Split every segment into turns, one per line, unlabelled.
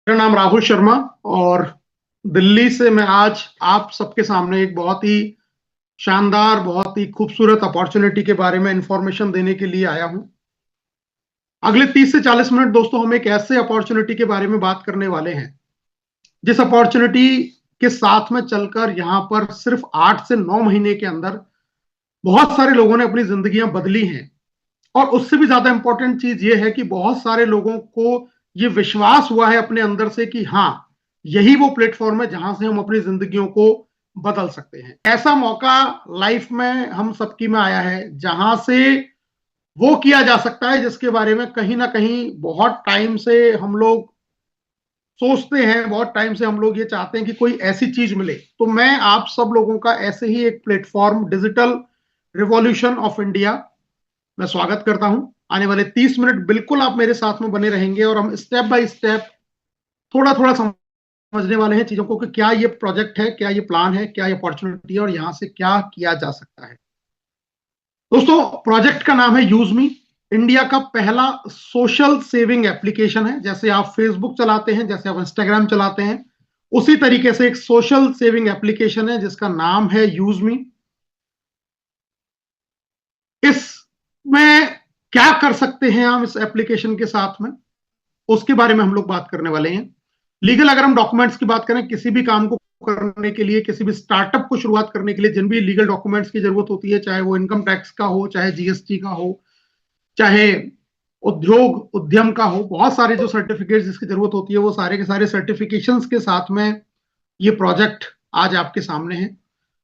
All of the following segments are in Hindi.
मेरा नाम राहुल शर्मा और दिल्ली से मैं आज आप सबके सामने एक बहुत ही शानदार, बहुत ही खूबसूरत अपॉर्चुनिटी के बारे में इंफॉर्मेशन देने के लिए आया हूं। अगले 30 से 40 मिनट दोस्तों हम एक ऐसे अपॉर्चुनिटी के बारे में बात करने वाले हैं जिस अपॉर्चुनिटी के साथ में चलकर यहां पर सिर्फ 8 से 9 महीने के अंदर बहुत सारे लोगों ने अपनी जिंदगियां बदली हैं। और उससे भी ज्यादा इंपॉर्टेंट चीज ये है कि बहुत सारे लोगों को ये विश्वास हुआ है अपने अंदर से कि हाँ, यही वो प्लेटफॉर्म है जहां से हम अपनी जिंदगियों को बदल सकते हैं। ऐसा मौका लाइफ में हम सबकी में आया है जहां से वो किया जा सकता है जिसके बारे में कहीं ना कहीं बहुत टाइम से हम लोग सोचते हैं, बहुत टाइम से हम लोग ये चाहते हैं कि कोई ऐसी चीज मिले। तो मैं आप सब लोगों का ऐसे ही एक platform digital revolution of India मैं स्वागत करता हूं। आने वाले 30 मिनट बिल्कुल आप मेरे साथ में बने रहेंगे और हम स्टेप बाय स्टेप थोड़ा थोड़ा समझने वाले हैं चीजों को कि क्या ये प्रोजेक्ट है, क्या ये प्लान है, क्या ये अपॉर्चुनिटी है और यहां से क्या किया जा सकता है। दोस्तों, प्रोजेक्ट का नाम है यूजमी। इंडिया का पहला सोशल सेविंग एप्लीकेशन है। जैसे आप फेसबुक चलाते हैं, जैसे आप इंस्टाग्राम चलाते हैं, उसी तरीके से एक सोशल सेविंग एप्लीकेशन है जिसका नाम है यूजमी। इसमें क्या कर सकते हैं हम इस एप्लीकेशन के साथ में, उसके बारे में हम लोग बात करने वाले हैं। लीगल अगर हम डॉक्यूमेंट्स की बात करें, किसी भी काम को करने के लिए, किसी भी स्टार्टअप को शुरुआत करने के लिए जिन भी लीगल डॉक्यूमेंट्स की जरूरत होती है, चाहे वो इनकम टैक्स का हो, चाहे जीएसटी का हो, चाहे उद्योग उद्यम का हो, बहुत सारे जो सर्टिफिकेट्स जिसकी जरूरत होती है वो सारे के सारे सर्टिफिकेशंस के साथ में ये प्रोजेक्ट आज आपके सामने है।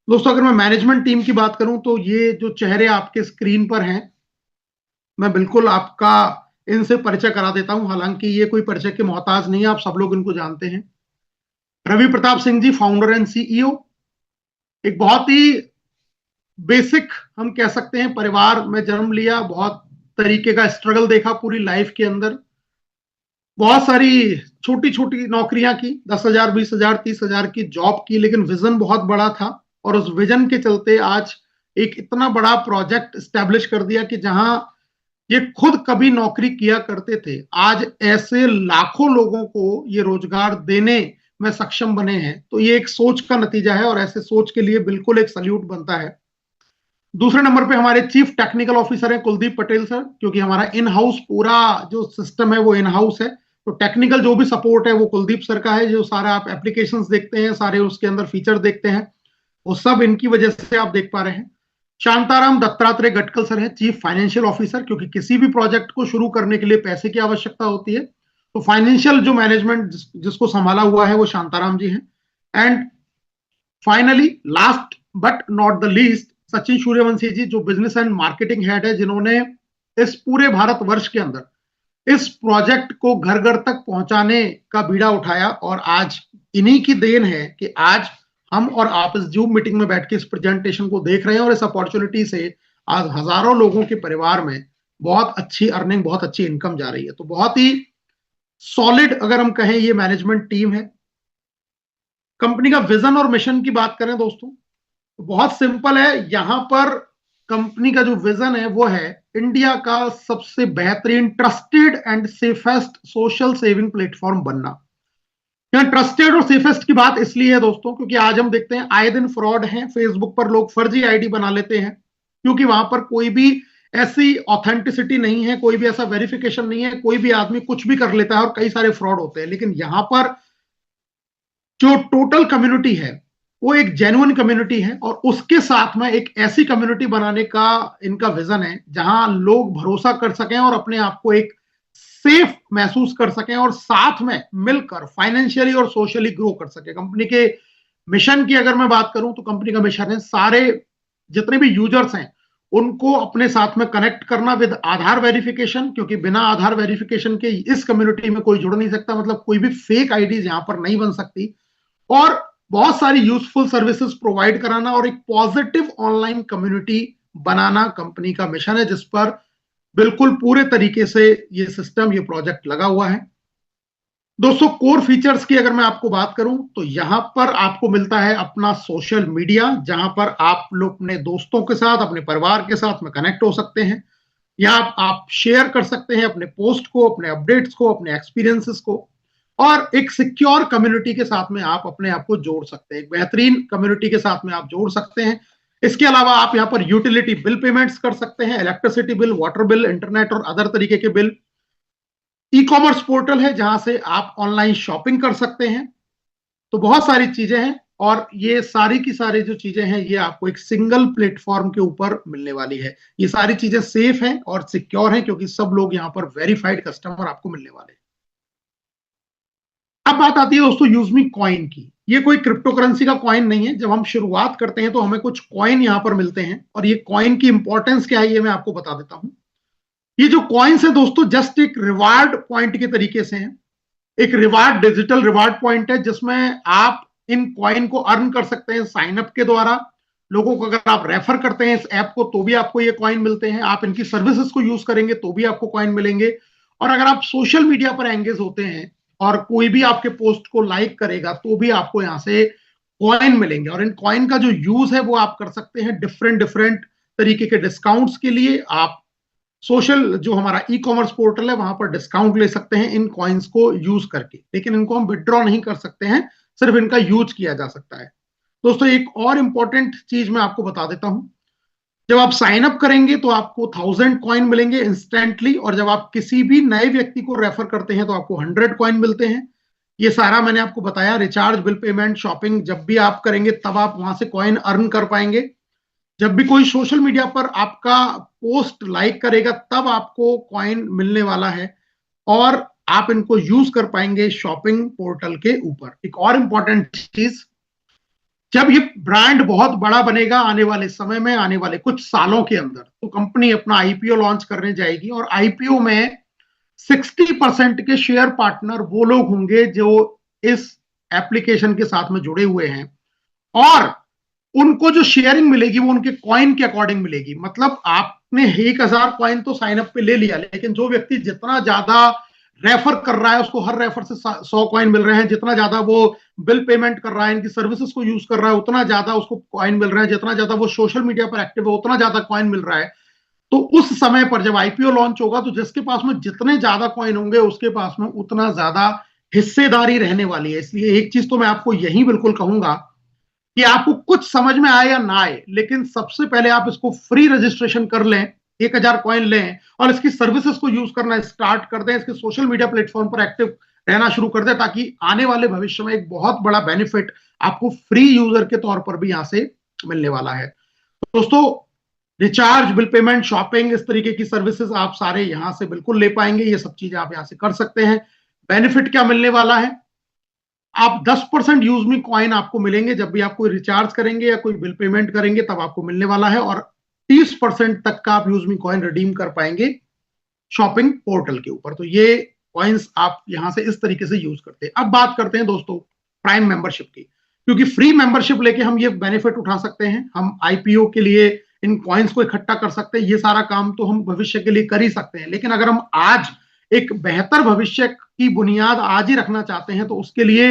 दोस्तों, अगर मैं मैनेजमेंट टीम की बात करूं तो ये जो चेहरे आपके स्क्रीन पर हैं, मैं बिल्कुल आपका इनसे परिचय करा देता हूं। हालांकि ये कोई परिचय के मोहताज नहीं है, आप सब लोग इनको जानते हैं। Ravi Pratap Singh ji, founder and CEO. एक बहुत ही बेसिक हम कह सकते हैं परिवार में जन्म लिया, बहुत तरीके का स्ट्रगल देखा पूरी लाइफ के अंदर, बहुत सारी छोटी छोटी नौकरियां की, 10,000 20,000 30,000 की जॉब की, लेकिन विजन बहुत बड़ा था और उस विजन के चलते आज एक इतना बड़ा प्रोजेक्ट स्टैब्लिश कर दिया कि जहां ये खुद कभी नौकरी किया करते थे, आज ऐसे लाखों लोगों को ये रोजगार देने में सक्षम बने हैं। तो ये एक सोच का नतीजा है और ऐसे सोच के लिए बिल्कुल एक सल्यूट बनता है। दूसरे नंबर पे हमारे चीफ टेक्निकल ऑफिसर हैं कुलदीप पटेल सर, क्योंकि हमारा इन हाउस पूरा जो सिस्टम है वो इन हाउस है। तो टेक्निकल जो भी सपोर्ट है वो कुलदीप सर का है। जो सारा आप एप्लीकेशंस देखते हैं, सारे उसके अंदर फीचर देखते हैं, वो सब इनकी वजह से आप देख पा रहे हैं। शांताराम दत्तात्रेय गटकल सर है चीफ फाइनेंशियल ऑफिसर, क्योंकि किसी भी प्रोजेक्ट को शुरू करने के लिए पैसे की आवश्यकता होती है। तो फाइनेंशियल जो मैनेजमेंट जिसको संभाला हुआ है वो शांताराम जी हैं। And finally, last but not the least, Sachin Suryavanshi ji, जो बिजनेस एंड मार्केटिंग हेड है, जिन्होंने इस पूरे भारतवर्ष के अंदर इस प्रोजेक्ट को घर घर तक पहुंचाने का बीड़ा उठाया। और आज इन्हीं की देन है कि आज हम और आप इस जूम मीटिंग में बैठ के इस प्रेजेंटेशन को देख रहे हैं और इस अपॉर्चुनिटी से आज हजारों लोगों के परिवार में बहुत अच्छी अर्निंग, बहुत अच्छी इनकम जा रही है। तो बहुत ही सॉलिड अगर हम कहें ये मैनेजमेंट टीम है। कंपनी का विजन और मिशन की बात करें दोस्तों, तो बहुत सिंपल है। यहां पर कंपनी का जो विजन है वो है इंडिया का सबसे बेहतरीन, trusted and safest social saving platform बनना। यहाँ ट्रस्टेड और सेफेस्ट की बात इसलिए है दोस्तों क्योंकि आज हम देखते हैं आए दिन फ्रॉड है। फेसबुक पर लोग फर्जी आईडी बना लेते हैं क्योंकि वहां पर कोई भी ऐसी ऑथेंटिसिटी नहीं है, कोई भी ऐसा वेरिफिकेशन नहीं है, कोई भी आदमी कुछ भी कर लेता है और कई सारे फ्रॉड होते हैं। लेकिन यहां पर जो टोटल कम्युनिटी है वो एक जेन्युइन कम्युनिटी है और उसके साथ में एक ऐसी कम्युनिटी बनाने का इनका विजन है जहां लोग भरोसा कर सकें और अपने आप को एक सेफ महसूस कर सकें और साथ में मिलकर फाइनेंशियली और सोशली ग्रो कर सके। कंपनी के मिशन की अगर मैं बात करूं तो कंपनी का मिशन है सारे जितने भी यूजर्स हैं उनको अपने साथ में कनेक्ट करना विद आधार वेरिफिकेशन, क्योंकि बिना आधार वेरिफिकेशन के इस कम्युनिटी में कोई जुड़ नहीं सकता। मतलब कोई भी फेक आईडीज यहां पर नहीं बन सकती। और बहुत सारी यूजफुल सर्विसेज प्रोवाइड कराना और एक पॉजिटिव ऑनलाइन कम्युनिटी बनाना कंपनी का मिशन है, जिस पर बिल्कुल पूरे तरीके से ये सिस्टम, ये प्रोजेक्ट लगा हुआ है। दोस्तों, कोर फीचर्स की अगर मैं आपको बात करूं तो यहां पर आपको मिलता है अपना सोशल मीडिया, जहां पर आप लोग अपने दोस्तों के साथ, अपने परिवार के साथ में कनेक्ट हो सकते हैं। यहाँ आप शेयर कर सकते हैं अपने पोस्ट को, अपने अपडेट्स को, अपने एक्सपीरियंसेस को। और एक सिक्योर कम्युनिटी के साथ में आप अपने आप को जोड़ सकते हैं, एक बेहतरीन कम्युनिटी के साथ में आप जोड़ सकते हैं। इसके अलावा आप यहाँ पर यूटिलिटी बिल पेमेंट्स कर सकते हैं, electricity bill, water bill, internet और अदर तरीके के बिल। ई कॉमर्स पोर्टल है जहां से आप ऑनलाइन शॉपिंग कर सकते हैं। तो बहुत सारी चीजें हैं और ये सारी की सारी जो चीजें हैं ये आपको एक सिंगल प्लेटफॉर्म के ऊपर मिलने वाली है। ये सारी चीजें सेफ हैं और सिक्योर हैं क्योंकि सब लोग यहाँ पर वेरीफाइड कस्टमर आपको मिलने वाले हैं। अब बात आती है दोस्तों यूजमी कॉइन की। ये कोई क्रिप्टो करेंसी का कॉइन नहीं है। जब हम शुरुआत करते हैं तो हमें कुछ कॉइन यहां पर मिलते हैं और ये कॉइन की इंपॉर्टेंस क्या है ये मैं आपको बता देता हूं। ये जो कॉइन्स है दोस्तों जस्ट एक रिवार्ड पॉइंट के तरीके से हैं। एक रिवार्ड डिजिटल रिवार्ड पॉइंट है जिसमें आप इन कॉइन को अर्न कर सकते हैं साइन अप के द्वारा। लोगों को अगर आप रेफर करते हैं इस ऐप को तो भी आपको ये कॉइन मिलते हैं। आप इनकी सर्विसेज को यूज करेंगे तो भी आपको कॉइन मिलेंगे। और अगर आप सोशल मीडिया पर एंगेज होते हैं और कोई भी आपके पोस्ट को लाइक करेगा तो भी आपको यहां से कॉइन मिलेंगे। और इन कॉइन का जो यूज है वो आप कर सकते हैं डिफरेंट डिफरेंट तरीके के डिस्काउंट्स के लिए। आप सोशल जो हमारा ई कॉमर्स पोर्टल है वहां पर डिस्काउंट ले सकते हैं इन कॉइन्स को यूज करके, लेकिन इनको हम विड्रॉ नहीं कर सकते हैं, सिर्फ इनका यूज किया जा सकता है। दोस्तों एक और इंपॉर्टेंट चीज मैं आपको बता देता हूं। जब आप साइन अप करेंगे तो आपको 1000 कॉइन मिलेंगे इंस्टेंटली और जब आप किसी भी नए व्यक्ति को रेफर करते हैं तो आपको 100 कॉइन मिलते हैं। ये सारा मैंने आपको बताया। रिचार्ज, बिल पेमेंट, शॉपिंग जब भी आप करेंगे तब आप वहां से कॉइन अर्न कर पाएंगे। जब भी कोई सोशल मीडिया पर आपका पोस्ट लाइक करेगा तब आपको कॉइन मिलने वाला है और आप इनको यूज कर पाएंगे शॉपिंग पोर्टल के ऊपर। एक और इंपॉर्टेंट चीज, जब ये ब्रांड बहुत बड़ा बनेगा आने वाले समय में, आने वाले कुछ सालों के अंदर, तो कंपनी अपना आईपीओ लॉन्च करने जाएगी और आईपीओ में 60% के शेयर पार्टनर वो लोग होंगे जो इस एप्लीकेशन के साथ में जुड़े हुए हैं और उनको जो शेयरिंग मिलेगी वो उनके कॉइन के अकॉर्डिंग मिलेगी। मतलब आपने 1000 कॉइन तो साइन अप पे ले लिया, लेकिन जो व्यक्ति जितना ज्यादा रेफर कर रहा है उसको हर रेफर से 100 कॉइन मिल रहे हैं। जितना ज्यादा वो बिल पेमेंट कर रहा है, इनकी सर्विसेज को यूज कर रहा है, उतना ज्यादा उसको कॉइन मिल रहा है। जितना ज्यादा वो सोशल मीडिया पर एक्टिव है उतना ज्यादा कॉइन मिल रहा है। तो उस समय पर जब आईपीओ लॉन्च होगा तो जिसके पास में जितने ज्यादा कॉइन होंगे उसके पास में उतना ज्यादा हिस्सेदारी रहने वाली है। इसलिए एक चीज तो मैं आपको यही बिल्कुल कहूंगा कि आपको कुछ समझ में आए या ना आए, लेकिन सबसे पहले आप इसको फ्री रजिस्ट्रेशन कर लें, 1000 कॉइन लें और इसकी सर्विसेज को यूज करना स्टार्ट कर दें। इसके सोशल मीडिया प्लेटफॉर्म पर एक्टिव रहना शुरू कर दें ताकि आने वाले भविष्य में एक बहुत बड़ा बेनिफिट आपको फ्री यूजर के तौर पर भी यहां से मिलने वाला है। दोस्तों रिचार्ज, बिल पेमेंट, शॉपिंग, इस तरीके की सर्विसेज आप सारे यहां से बिल्कुल ले पाएंगे। ये सब चीजें आप यहां से कर सकते हैं। बेनिफिट क्या मिलने वाला है, आप 10% यूजमी कॉइन आपको मिलेंगे जब भी आप कोई रिचार्ज करेंगे या कोई बिल पेमेंट करेंगे तब आपको मिलने वाला है और 30% तक का आप यूजमी कॉइन रिडीम कर पाएंगे शॉपिंग पोर्टल के ऊपर। तो ये कॉइन्स आप यहां से इस तरीके से यूज करते हैं। अब बात करते हैं दोस्तों प्राइम मेंबरशिप की, क्योंकि फ्री मेंबरशिप लेके हम ये बेनिफिट उठा सकते हैं। हम आईपीओ के लिए इन कॉइन्स को इकट्ठा कर सकते हैं। ये सारा काम तो हम भविष्य के लिए कर ही सकते हैं, लेकिन अगर हम आज एक बेहतर भविष्य की बुनियाद आज ही रखना चाहते हैं तो उसके लिए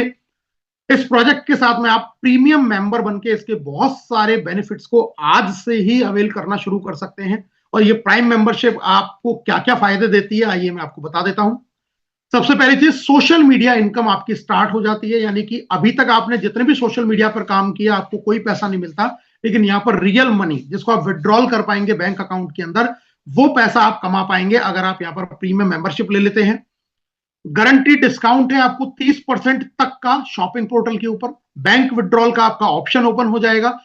इस प्रोजेक्ट के साथ में आप प्रीमियम मेंबर बनके इसके बहुत सारे बेनिफिट्स को आज से ही अवेल करना शुरू कर सकते हैं। और ये प्राइम मेंबरशिप आपको क्या क्या फायदे देती है आइए मैं आपको बता देता हूं। सबसे पहली चीज, सोशल मीडिया इनकम आपकी स्टार्ट हो जाती है। यानी कि अभी तक आपने जितने भी सोशल मीडिया पर काम किया आपको कोई पैसा नहीं मिलता, लेकिन यहाँ पर रियल मनी जिसको आप विड्रॉल कर पाएंगे बैंक अकाउंट के अंदर, वो पैसा आप कमा पाएंगे अगर आप यहाँ पर प्रीमियम मेंबरशिप ले लेते हैं। गारंटी डिस्काउंट है आपको 30% तक का शॉपिंग पोर्टल के ऊपर। बैंक विड्रॉल का आपका ऑप्शन ओपन हो जाएगा।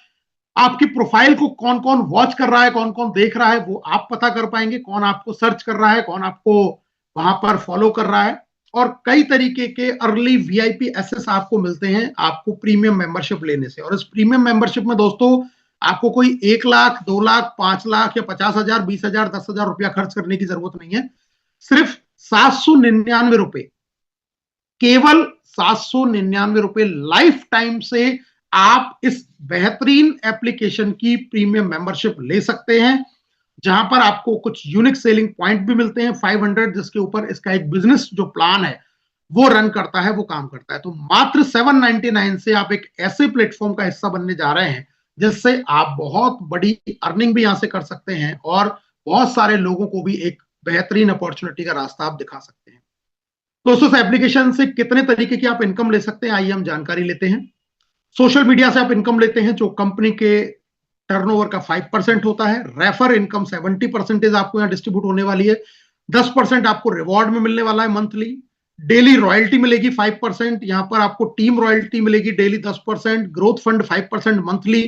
आपकी प्रोफाइल को कौन कौन वॉच कर रहा है, कौन कौन देख रहा है, वो आप पता कर पाएंगे। कौन आपको सर्च कर रहा है, कौन आपको वहां पर फॉलो कर रहा है। और कई तरीके के अर्ली वीआईपी एक्सेस आपको मिलते हैं आपको प्रीमियम मेंबरशिप लेने से। और इस प्रीमियम मेंबरशिप में दोस्तों आपको कोई 1 लाख, 2 लाख, 5 लाख या 50,000, 20,000, 10,000 रुपया खर्च करने की जरूरत नहीं है। सिर्फ 799 रुपए, केवल 799 रुपए लाइफ टाइम से आप इस बेहतरीन एप्लीकेशन की प्रीमियम मेंबरशिप ले सकते हैं, जहां पर आपको कुछ यूनिक सेलिंग पॉइंट भी मिलते हैं 500, जिसके ऊपर इसका एक बिजनेस जो प्लान है वो रन करता है, वो काम करता है। तो मात्र 799 से आप एक ऐसे प्लेटफॉर्म का हिस्सा बनने जा रहे हैं जिससे आप बहुत बड़ी अर्निंग भी यहां से कर सकते हैं और बहुत सारे लोगों को भी एक बेहतरीन अपॉर्चुनिटी का रास्ता आप दिखा सकते हैं। तो उस एप्लीकेशन से कितने तरीके की आप इनकम ले सकते हैं, आइए हम जानकारी लेते हैं। सोशल मीडिया से आप इनकम लेते हैं जो कंपनी के टर्नओवर का 5% होता है। रेफर इनकम 70% आपको यहां डिस्ट्रीब्यूट होने वाली है। 10% आपको रिवॉर्ड में मिलने वाला है मंथली। डेली रॉयल्टी मिलेगी 5%, यहां पर आपको टीम रॉयल्टी मिलेगी daily 10%, growth fund 5% monthly,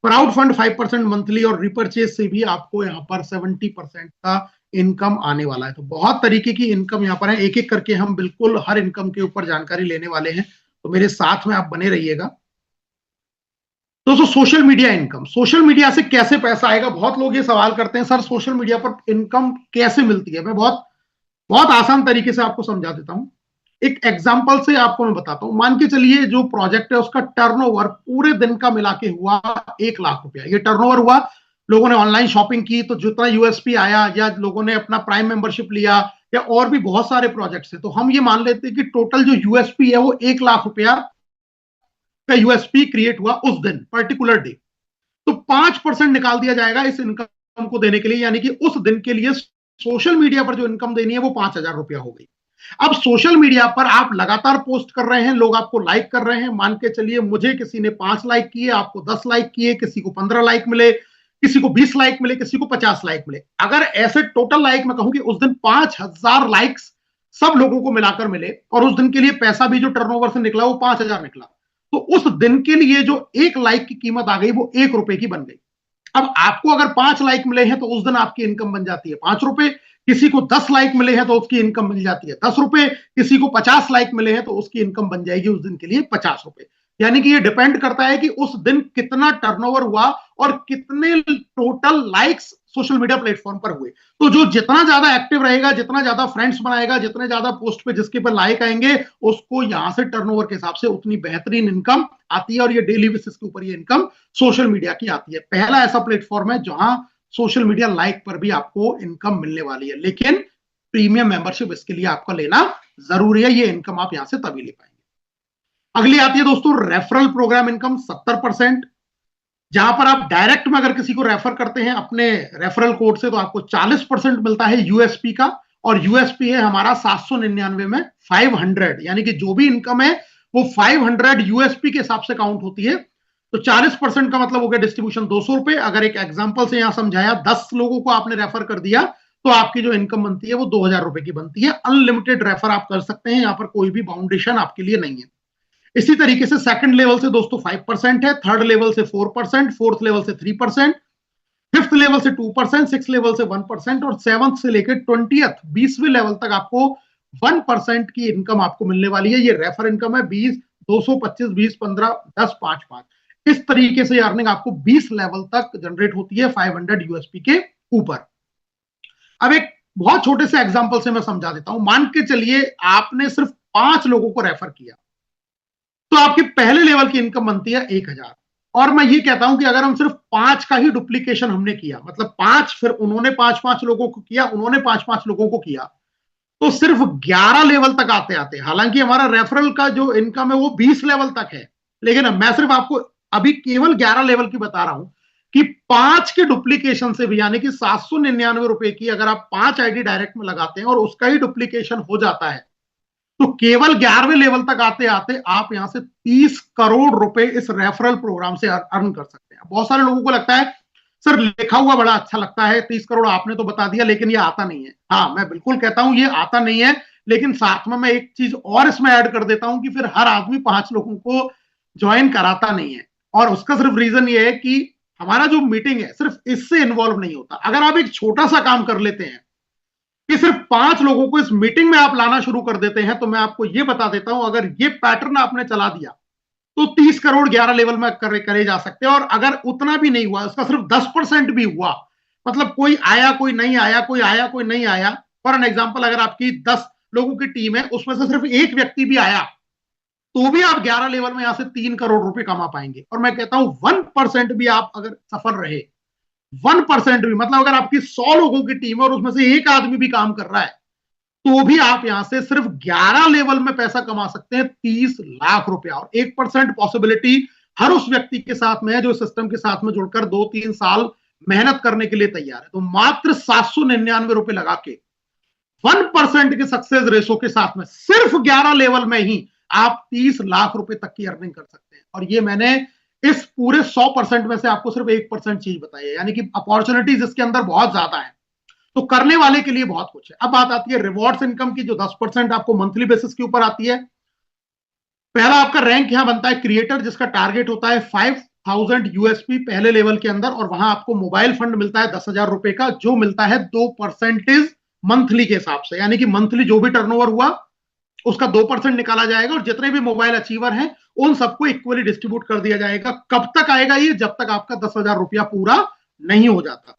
proud fund 5% monthly, और रिपर्चेज से भी आपको यहाँ पर 70% का इनकम आने वाला है। तो बहुत तरीके की इनकम यहाँ पर है, एक एक करके हम बिल्कुल हर इनकम के ऊपर जानकारी लेने वाले हैं, तो मेरे साथ में आप बने रहिएगा। दोस्तों social media income, social media से कैसे पैसा आएगा, बहुत लोग ये सवाल करते हैं सर सोशल मीडिया पर इनकम कैसे मिलती है। मैं बहुत बहुत आसान तरीके से आपको समझा देता हूं। एक एग्जांपल से आपको मैं बताता हूं। मान के चलिए जो प्रोजेक्ट है उसका टर्नओवर पूरे दिन का मिला के हुआ 1 लाख रुपया। ये टर्नओवर हुआ, लोगों ने ऑनलाइन शॉपिंग की तो जितना यूएसपी आया, या लोगों ने अपना प्राइम मेंबरशिप लिया, या और भी बहुत सारे प्रोजेक्ट्स है, तो हम ये मान लेते हैं कि टोटल जो यूएसपी है वो 1 लाख रुपया का यूएसपी क्रिएट हुआ उस दिन पर्टिकुलर डे। तो 5% निकाल दिया जाएगा इस इनकम को देने के लिए, यानी कि उस दिन के लिए सोशल मीडिया पर जो इनकम देनी है वो 5,000 रुपया हो गई। अब सोशल मीडिया पर आप लगातार पोस्ट कर रहे हैं, लोग आपको लाइक कर रहे हैं। मान के चलिए मुझे किसी ने 5 लाइक किए, आपको 10 लाइक किए, किसी को 15 लाइक मिले, किसी को 20 लाइक मिले, किसी को 50 लाइक मिले। अगर ऐसे टोटल लाइक मैं कहूं कि उस दिन 5,000 लाइक्स सब लोगों को मिलाकर मिले, और उस दिन के लिए पैसा भी जो टर्नओवर से निकला वो 5,000 निकला, तो उस दिन के लिए जो 1 लाइक की कीमत आ गई वो 1 रुपए की बन गई। अब आपको अगर 5 लाइक मिले हैं तो उस दिन आपकी इनकम बन जाती है 5 रुपए, किसी को 10 लाइक मिले हैं तो उसकी इनकम मिल जाती है 10 रुपए, किसी को 50 लाइक मिले हैं तो उसकी इनकम बन जाएगी उस दिन के लिए 50 रुपए। यानी कि ये डिपेंड करता है कि उस दिन कितना टर्नओवर हुआ और कितने total likes social media platform पर हुए। तो जो जितना ज्यादा एक्टिव रहेगा, जितना ज्यादा फ्रेंड्स बनाएगा, जितने ज्यादा पोस्ट पे जिसके पर लाइक आएंगे, उसको यहां से टर्नओवर के हिसाब से उतनी बेहतरीन इनकम आती है। और ये डेली बेसिस के ऊपर ये इनकम सोशल मीडिया की आती है। पहला ऐसा प्लेटफॉर्म है जहां सोशल मीडिया लाइक पर भी आपको इनकम मिलने वाली है, लेकिन प्रीमियम मेंबरशिप इसके लिए आपका लेना जरूरी है। ये इनकम आप यहां से तभी ले पाएंगे। अगली आती है दोस्तों रेफरल प्रोग्राम इनकम 70%, जहां पर आप डायरेक्ट में अगर किसी को रेफर करते हैं अपने रेफरल कोड से तो आपको 40% मिलता है यूएसपी का, और यूएसपी है हमारा 799 में 500, यानी कि जो भी इनकम है वो 500 यूएसपी के हिसाब से काउंट होती है। तो 40% का मतलब हो गया डिस्ट्रीब्यूशन 200 रुपए। अगर एक एग्जांपल से यहां समझाया, 10 लोगों को आपने रेफर कर दिया तो आपकी जो इनकम बनती है वो 2,000 रुपए की बनती है। अनलिमिटेड रेफर आप कर सकते हैं, यहां पर कोई भी बाउंडेशन आपके लिए नहीं है। इसी तरीके से सेकंड लेवल से दोस्तों 5% है, थर्ड लेवल से 4%, फोर्थ लेवल से 3%, फिफ्थ लेवल से 2%, सिक्स लेवल से 1%, और सेवंथ से लेकर 20वें लेवल तक आपको 1% की इनकम आपको मिलने वाली है। ये रेफर इनकम है 20, 225, 20, 15, 10, 5, 5। इस तरीके से अर्निंग आपको 20 लेवल तक जनरेट होती है 500 यूएसपी के ऊपर। अब एक बहुत छोटे से एग्जांपल से मैं समझा देता हूं। मान के चलिए आपने सिर्फ 5 लोगों को रेफर किया तो आपके पहले लेवल की इनकम बनती है 1,000। और मैं ये कहता हूं कि अगर हम सिर्फ 5 का ही डुप्लीकेशन हमने किया, मतलब 5, फिर उन्होंने 5-5 लोगों को किया, उन्होंने 5-5 लोगों को किया, तो सिर्फ 11 लेवल तक आते आते, हालांकि हमारा रेफरल का जो इनकम है वो 20 लेवल तक है, लेकिन मैं सिर्फ आपको अभी केवल 11 लेवल की बता रहा हूं कि 5 के डुप्लीकेशन से भी, यानी कि 799 रुपए की अगर आप 5 आईडी डायरेक्ट में लगाते हैं और उसका ही डुप्लीकेशन हो जाता है, तो केवल 11वें लेवल तक आते आते आप यहां से 30 करोड़ रुपए इस रेफरल प्रोग्राम से अर्न कर सकते हैं। बहुत सारे लोगों को लगता है सर लिखा हुआ बड़ा अच्छा लगता है, 30 करोड़ आपने तो बता दिया, लेकिन ये आता नहीं है। हाँ, मैं बिल्कुल कहता हूं ये आता नहीं है, लेकिन साथ में मैं एक चीज और इसमें ऐड कर देता हूं कि फिर हर आदमी 5 लोगों को ज्वाइन कराता नहीं है, और उसका सिर्फ रीजन ये है कि हमारा जो मीटिंग है सिर्फ इससे इन्वॉल्व नहीं होता। अगर आप एक छोटा सा काम कर लेते हैं कि सिर्फ 5 लोगों को इस मीटिंग में आप लाना शुरू कर देते हैं, तो मैं आपको यह बता देता हूं अगर ये पैटर्न आपने चला दिया तो 30 करोड़ 11 लेवल में करे जा सकते हैं। और अगर उतना भी नहीं हुआ, उसका सिर्फ 10% भी हुआ, मतलब कोई आया कोई नहीं आया, कोई आया कोई नहीं आया, फॉर एन एग्जांपल अगर आपकी 10 लोगों की टीम है उसमें से सिर्फ एक व्यक्ति भी आया, तो भी आप 11 लेवल में यहां से 3 करोड़ रुपए कमा पाएंगे। और मैं कहता हूं 1% भी आप अगर सफल रहे, 1% भी, मतलब अगर आपकी 100 लोगों की टीम है और उसमें से एक आदमी भी काम कर रहा है, तो भी आप यहां से सिर्फ 11 लेवल में पैसा कमा सकते हैं 30 लाख रुपया। और 1% पॉसिबिलिटी हर उस व्यक्ति के साथ में है जो सिस्टम के साथ में जुड़कर 2-3 साल मेहनत करने के लिए तैयार है। तो मात्र 799 रुपए लगा के 1% के सक्सेस रेशो के साथ में सिर्फ 11 लेवल में ही आप 30 लाख रुपए तक की अर्निंग कर सकते हैं। और ये मैंने इस पूरे 100% में से आपको सिर्फ 1% चीज बताई है, यानी कि अपॉर्चुनिटीज इसके अंदर बहुत ज्यादा है, तो करने वाले के लिए बहुत कुछ है। अब बात आती है रिवॉर्ड्स इनकम की, जो 10% आपको मंथली बेसिस के ऊपर आती है। पहला आपका रैंक यहां बनता है क्रिएटर, जिसका टारगेट होता है 5000 यूएसपी पहले लेवल के अंदर, और वहां आपको मोबाइल फंड मिलता है 10,000 रुपए का, जो मिलता है 2% मंथली के हिसाब से, यानी कि मंथली जो भी टर्नओवर हुआ उसका 2% निकाला जाएगा, और जितने भी मोबाइल अचीवर हैं उन सबको इक्वली डिस्ट्रीब्यूट कर दिया जाएगा। कब तक आएगा ये? जब तक आपका 10,000 रुपया पूरा नहीं हो जाता।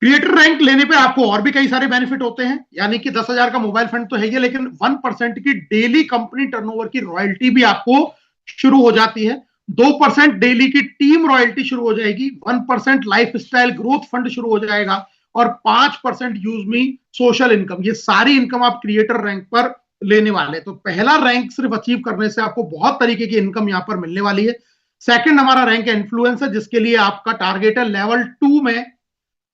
क्रिएटर रैंक लेने पे आपको और भी कई सारे बेनिफिट होते हैं, यानी कि 10,000 का मोबाइल फंड तो है ही, लेकिन 1% की डेली कंपनी टर्नओवर की रॉयल्टी भी आपको शुरू हो जाती है। 2% डेली की टीम रॉयल्टी शुरू हो जाएगी, 1% लाइफस्टाइल ग्रोथ फंड शुरू हो जाएगा, और 5% यूज मी सोशल इनकम। ये सारी इनकम आप क्रिएटर रैंक पर लेने वाले। तो पहला रैंक सिर्फ अचीव करने से आपको बहुत तरीके की इनकम यहां पर मिलने वाली है। सेकंड हमारा रैंक है इन्फ्लुएंसर, जिसके लिए आपका टारगेट है लेवल 2 में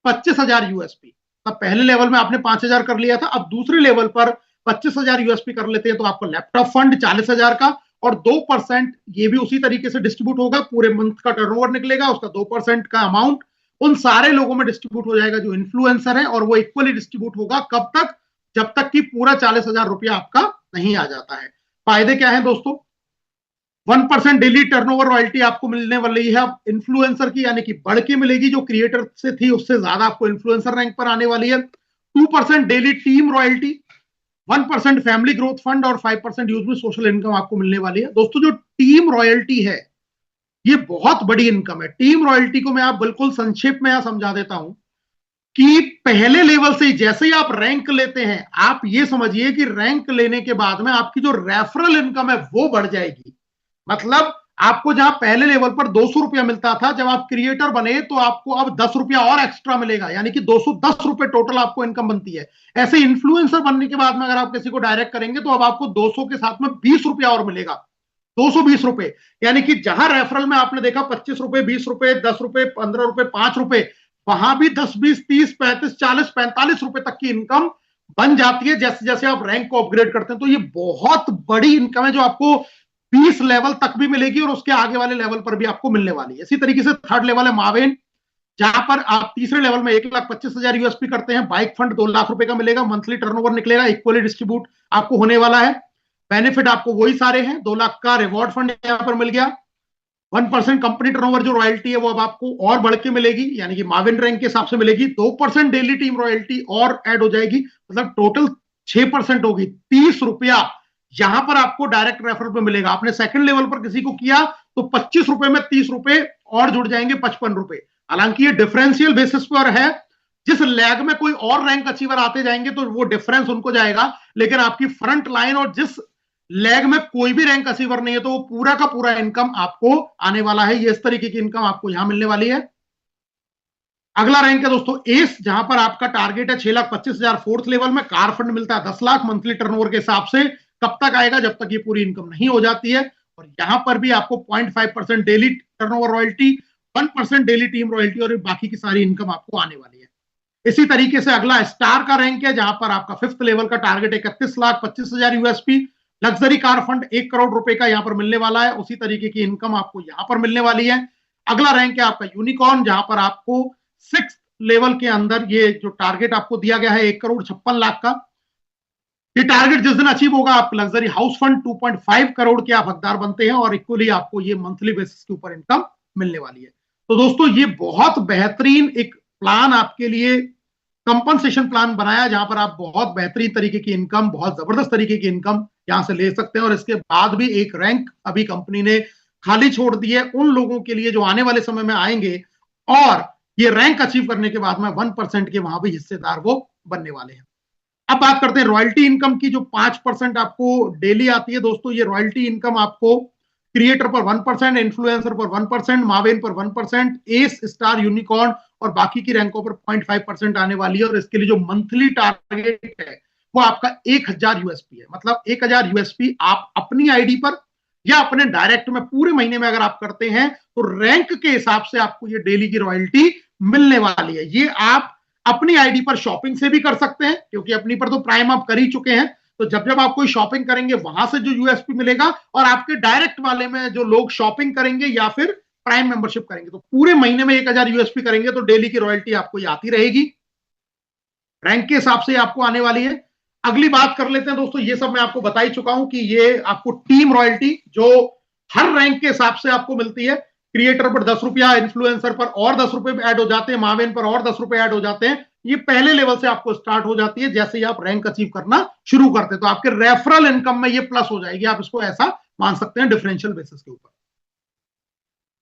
25,000 यूएसपी। तब पहले लेवल में आपने 5,000 कर लिया था, अब दूसरे लेवल पर 25,000 यूएसपी कर लेते हैं तो आपको लैपटॉप फंड 40,000 का, और 2% ये भी उसी तरीके से डिस्ट्रीब्यूट होगा, पूरे मंथ का टर्नओवर निकलेगा, उसका 2% का अमाउंट उन सारे लोगों में डिस्ट्रीब्यूट हो जाएगा जो इन्फ्लुएंसर है, और वो इक्वली डिस्ट्रीब्यूट होगा। कब तक? जब तक कि पूरा 40,000 रुपया आपका नहीं आ जाता है। फायदे क्या है दोस्तों? 1% डेली टर्नओवर रॉयल्टी आपको मिलने वाली है अब इन्फ्लुएंसर की, यानी कि बढ़ के मिलेगी, जो क्रिएटर से थी उससे ज्यादा आपको इन्फ्लुएंसर रैंक पर आने वाली है। 2% daily team royalty, 1% family growth fund, और 5% यूज में सोशल इनकम आपको मिलने वाली है। दोस्तों, जो टीम रॉयल्टी है ये बहुत बड़ी इनकम है। टीम रॉयल्टी को मैं आप बिल्कुल संक्षेप में यहां समझा देता हूं कि पहले लेवल से जैसे ही आप रैंक लेते हैं, आप ये समझिए कि रैंक लेने के बाद में आपकी जो रेफरल इनकम है वो बढ़ जाएगी। मतलब आपको जहां पहले लेवल पर 200 रुपया मिलता था, जब आप क्रिएटर बने तो आपको अब 10 रुपया और एक्स्ट्रा मिलेगा, यानी कि 210 रुपए टोटल आपको इनकम बनती है। ऐसे इन्फ्लुएंसर बनने के बाद में अगर आप किसी को डायरेक्ट करेंगे तो अब आपको 200 के साथ में 20 रुपया और मिलेगा, 220 रुपए। यानी कि जहां रेफरल में आपने देखा 25 रुपए, 20 रुपए, 10 रुपए, 15 रुपए, 5 रुपए, वहां भी 10, 20, 30, 35, 40, 45 रुपए तक की इनकम बन जाती है जैसे जैसे आप रैंक को अपग्रेड करते हैं। तो ये बहुत बड़ी इनकम है जो आपको 20 लेवल तक भी मिलेगी और उसके आगे वाले लेवल पर भी आपको मिलने वाली है। इसी तरीके से थर्ड लेवल है मावेन, जहां पर आप तीसरे लेवल में 1,25,000 यूएसपी करते हैं, बाइक फंड 2 लाख रुपए का मिलेगा, मंथली टर्नओवर निकलेगा, इक्वली डिस्ट्रीब्यूट आपको होने वाला है। बेनिफिट आपको वही सारे हैं, 2 लाख का रिवॉर्ड फंड यहां पर मिल गया, 1% कंपनी टर्नओवर जो रॉयल्टी है वो अब आपको और बढ़ के मिलेगी, यानी कि माविन रैंक के हिसाब से मिलेगी। 2% डेली टीम रॉयल्टी और ऐड हो जाएगी, मतलब टोटल 6% होगी। 30 रुपया यहां पर आपको डायरेक्ट रेफरल पे मिलेगा। आपने सेकंड लेवल पर किसी को किया तो 25 रुपए में 30 रुपए और जुड़ जाएंगे, 55 रुपए। हालांकि ये डिफरेंशियल बेसिस पर है, जिस लैग में कोई और रैंक अचीवर आते जाएंगे तो वो डिफरेंस उनको जाएगा, लेकिन आपकी फ्रंट लाइन और जिस लैग में कोई भी रैंक अचीवर नहीं है तो वो पूरा का पूरा इनकम आपको आने वाला है। ये इस तरीके की इनकम आपको यहां मिलने वाली है। अगला रैंक है दोस्तों एस, जहां पर आपका टारगेट है 6,25,000। फोर्थ लेवल में कार फंड मिलता है 10 लाख मंथली टर्नओवर के हिसाब से। कब तक आएगा? जब तक ये पूरी इनकम नहीं हो जाती है। और यहां पर भी आपको 0.5% daily turnover royalty, 1% daily team royalty और बाकी की सारी इनकम आपको आने वाली है। इसी तरीके से अगला स्टार का रैंक है, जहां पर आपका फिफ्थ लेवल का target 31,25,000 USP. Luxury car fund 1 crore रुपए का यहां पर मिलने वाला है, उसी तरीके की इनकम आपको यहां पर मिलने वाली है। अगला रैंक है आपका यूनिकॉर्न, जहां पर आपको 6th लेवल के अंदर ये जो टारगेट आपको दिया गया है 1,56,00,000 का, ये टारगेट जिस दिन अचीव होगा आप लग्जरी हाउस फंड 2.5 करोड़ के आप हकदार बनते हैं, और इक्वली आपको ये मंथली बेसिस के ऊपर इनकम मिलने वाली है। तो दोस्तों ये बहुत बेहतरीन एक प्लान आपके लिए कंपनसेशन प्लान बनाया, जहां पर आप बहुत बेहतरीन तरीके की इनकम, बहुत जबरदस्त तरीके की इनकम यहां से ले सकते हैं। और इसके बाद भी एक रैंक अभी कंपनी ने खाली छोड़ दी है उन लोगों के लिए जो आने वाले समय में आएंगे और ये रैंक अचीव करने के बाद में 1% के वहां भी हिस्सेदार वो बनने वाले हैं। अब बात करते हैं रॉयल्टी इनकम की, जो 5% आपको डेली आती है। दोस्तों ये रॉयल्टी इनकम आपको क्रिएटर पर 1%, इन्फ्लुएंसर पर 1%, मावेन पर 1%, एस, स्टार, यूनिकॉर्न और बाकी की रैंकों पर 0.5% आने वाली है। और इसके लिए जो मंथली टारगेट है वो आपका 1,000 यूएसपी है। मतलब 1,000 यूएसपी आप अपनी आईडी पर या अपने डायरेक्ट में पूरे महीने में अगर आप करते हैं तो रैंक के हिसाब से आपको ये डेली की रॉयल्टी मिलने वाली है। ये आप अपनी आईडी पर शॉपिंग से भी कर सकते हैं, क्योंकि अपनी पर तो प्राइम आप कर ही चुके हैं। तो जब जब आप कोई शॉपिंग करेंगे वहां से जो यूएसपी मिलेगा, और आपके डायरेक्ट वाले में जो लोग शॉपिंग करेंगे या फिर प्राइम मेंबरशिप करेंगे, तो पूरे महीने में 1000 यूएसपी करेंगे तो डेली की रॉयल्टी आपको आती रहेगी। रैंक के हिसाब से आपको आने वाली है। अगली बात कर लेते हैं दोस्तों, ये सब मैं आपको बता ही चुका हूं कि ये आपको टीम रॉयल्टी जो हर रैंक के हिसाब से आपको मिलती है। क्रिएटर पर 10 रुपया, इन्फ्लुएंसर पर और 10 रुपए ऐड हो जाते हैं, मावेन पर और 10 रुपए ऐड हो जाते हैं। ये पहले लेवल से आपको स्टार्ट हो जाती है जैसे ही आप रैंक अचीव करना शुरू करते हैं। तो आपके रेफरल इनकम में ये प्लस हो जाएगी, आप इसको ऐसा मान सकते हैं डिफरेंशियल बेसिस के ऊपर।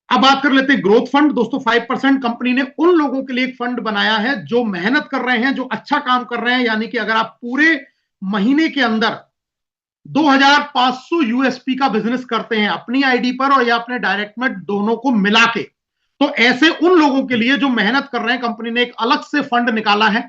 अब बात कर लेते हैं ग्रोथ फंड। दोस्तों 5% कंपनी ने उन लोगों के लिए एक फंड बनाया है जो मेहनत कर रहे हैं, जो अच्छा काम कर रहे हैं। यानी कि अगर आप पूरे महीने के अंदर 2500 यूएसपी का बिजनेस करते हैं अपनी आईडी पर और या अपने डायरेक्ट में दोनों को मिला के, तो ऐसे उन लोगों के लिए जो मेहनत कर रहे हैं, कंपनी ने एक अलग से फंड निकाला है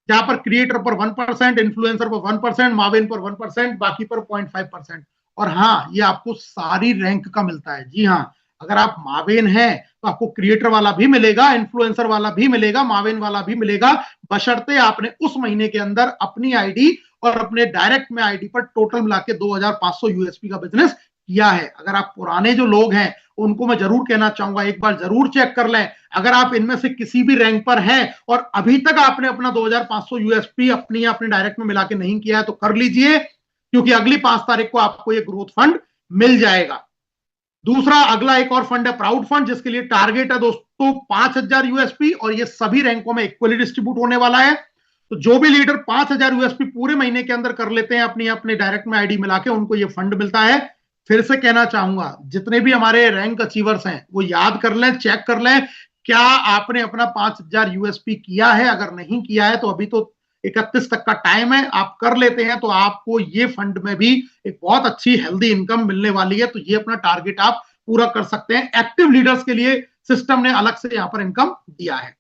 जहां पर क्रिएटर पर 1%, इन्फ्लुएंसर पर 1%, मावेन पर 1%, बाकी पर 0.5%। और हाँ, ये आपको सारी रैंक का मिलता है। जी हाँ, अगर आप मावेन हैं तो आपको क्रिएटर वाला भी मिलेगा, इन्फ्लुएंसर वाला भी मिलेगा, मावेन वाला भी मिलेगा, बशर्ते आपने उस महीने के अंदर अपनी आईडी और अपने डायरेक्ट में आईडी पर टोटल मिला के 2500 यूएसपी का बिजनेस किया है। अगर आप पुराने जो लोग हैं उनको मैं जरूर कहना चाहूंगा, एक बार जरूर चेक कर लें। अगर आप इनमें से किसी भी रैंक पर हैं और अभी तक आपने अपना 2500 यूएसपी अपनी डायरेक्ट में मिला के नहीं किया है तो कर लीजिए, क्योंकि अगली 5 तारीख को आपको ये ग्रोथ फंड मिल जाएगा। दूसरा अगला एक और फंड है प्राउड फंड, जिसके लिए टारगेट है दोस्तों 5000 यूएसपी, और ये सभी रैंकों में इक्वली डिस्ट्रीब्यूट होने वाला है। तो जो भी लीडर 5000 यूएसपी पूरे महीने के अंदर कर लेते हैं अपनी अपने डायरेक्ट में आईडी मिला के, उनको ये फंड मिलता है। फिर से कहना चाहूंगा, जितने भी हमारे रैंक अचीवर्स हैं वो याद कर लें, चेक कर लें, क्या आपने अपना 5000 यूएसपी किया है। अगर नहीं किया है तो अभी तो 31 तक का टाइम है, आप कर लेते हैं तो आपको ये फंड में भी एक बहुत अच्छी हेल्दी इनकम मिलने वाली है। तो ये अपना टारगेट आप पूरा कर सकते हैं। एक्टिव लीडर्स के लिए सिस्टम ने अलग से यहां पर इनकम दिया है।